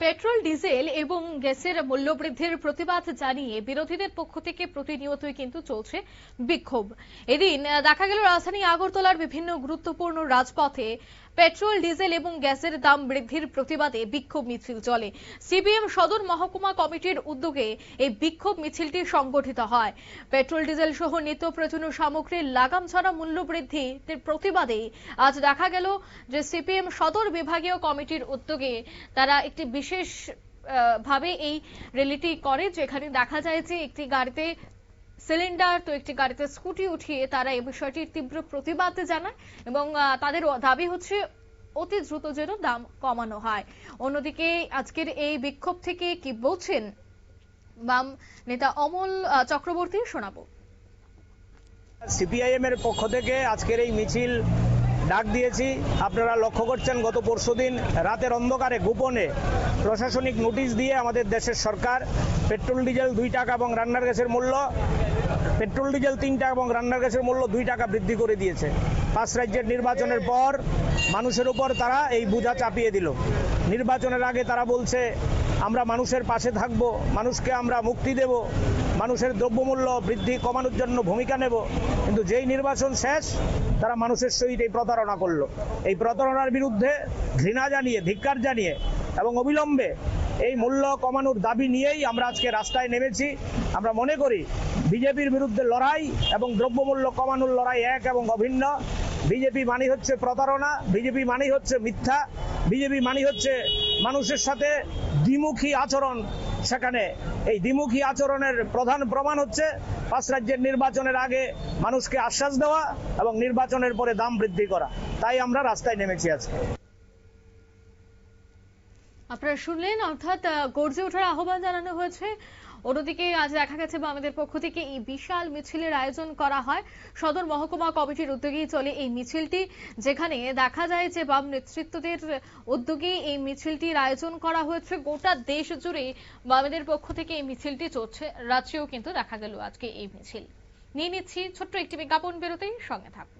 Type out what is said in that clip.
Petrol diesel এবং গ্যাসের মূল্যবৃদ্ধির প্রতিবাদ জানিয়ে বিরোধীদের পক্ষ থেকে প্রতিনিয়তই কিন্তু চলছে বিক্ষোভ। এদিন দেখা গেল রাজধানী আগরতলার বিভিন্ন গুরুত্বপূর্ণ রাজপথে পেট্রোল ডিজেল এবং গ্যাসের দাম বৃদ্ধির প্রতিবাদে বিক্ষোভ মিছিল চলে। সিপিএম সদর মহকুমা কমিটির উদ্যোগে এই বিক্ষোভ মিছিলটি সংগঠিত হয়। পেট্রোল ডিজেল সহ নিত্য প্রয়োজনীয় সামগ্রীর লাগাম ছাড়া মূল্য বৃদ্ধির প্রতিবাদে আজ দেখা গেল যে সিপিএম সদর বিভাগীয় কমিটির উদ্যোগে তারা একটি বিশেষ ভাবে এই র্যালিটি করে, যেখানে দেখা যায় যে একটি গাড়িতে সিলিন্ডার তো একটি গাড়িতে স্কুটি উঠিয়ে তারা এই বিষয়টির তীব্র প্রতিবাদ জানায় এবং তাদের দাবি হচ্ছে অতি দ্রুত যেন দাম কমানো হয়। অন্যদিকে আজকের এই বিক্ষোভ থেকে কি বলছেন বাম নেতা অমল চক্রবর্তী শোনাবো। সিপিআইএম এর পক্ষ থেকে আজকের এই মিছিল ডাক দিয়েছি। আপনারা লক্ষ্য করছেন, গত পরশুদিন রাতের অন্ধকারে গোপনে প্রশাসনিক নোটিশ দিয়ে আমাদের দেশের সরকার পেট্রোল ডিজেল 2 টাকা এবং রান্নার গ্যাসের মূল্য পেট্রোল ডিজেল 3 টাকা এবং রান্নার গ্যাসের মূল্য 2 টাকা বৃদ্ধি করে দিয়েছে। 5 রাজ্যের নির্বাচনের পর মানুষের উপর তারা এই বোঝা চাপিয়ে দিল। নির্বাচনের আগে তারা বলছে আমরা মানুষের পাশে থাকব, মানুষকে আমরা মুক্তি দেব, মানুষের দ্রব্যমূল্য বৃদ্ধি কমানোর জন্য ভূমিকা নেব, কিন্তু যেই নির্বাচন শেষ তারা মানুষের সহিত এই প্রতারণা করলো। এই প্রতারণার বিরুদ্ধে ঘৃণা জানিয়ে, ধিক্কার জানিয়ে এবং অবিলম্বে এই মূল্য কমানোর দাবি নিয়েই আমরা আজকে রাস্তায় নেমেছি। আমরা মনে করি বিজেপির বিরুদ্ধে লড়াই এবং দ্রব্যমূল্য কমানোর লড়াই এক এবং অভিন্ন। বিজেপি মানে হচ্ছে প্রতারণা, বিজেপি মানে হচ্ছে মিথ্যা, বিজেপি মানে হচ্ছে মানুষের সাথে দ্বিমুখী আচরণ। সেখানে এই দ্বিমুখী আচরণের প্রধান প্রমাণ হচ্ছে 5 রাজ্যের নির্বাচনের আগে মানুষকে আশ্বাস দেওয়া এবং নির্বাচনের পরে দাম বৃদ্ধি করা। তাই আমরা রাস্তায় নেমেছি আজকে। আপনারা শুনলেন, অর্থাৎ গর্জে ওঠার আহ্বান জানানো হয়েছে। অন্যদিকে আজ দেখা গেছে বামেদের পক্ষ থেকে এই বিশাল মিছিলের আয়োজন করা হয়। সদর মহকুমা কমিটির উদ্যোগেই চলে এই মিছিলটি, যেখানে দেখা যায় যে বাম নেতৃত্বদের উদ্যোগে এই মিছিলটির আয়োজন করা হয়েছে। গোটা দেশ জুড়ে বামেদের পক্ষ থেকে এই মিছিলটি চলছে, রাজ্যেও কিন্তু দেখা গেল আজকে এই মিছিল। নিয়ে নিচ্ছি ছোট্ট একটি বিজ্ঞাপন, বিরতির সঙ্গে থাকুন।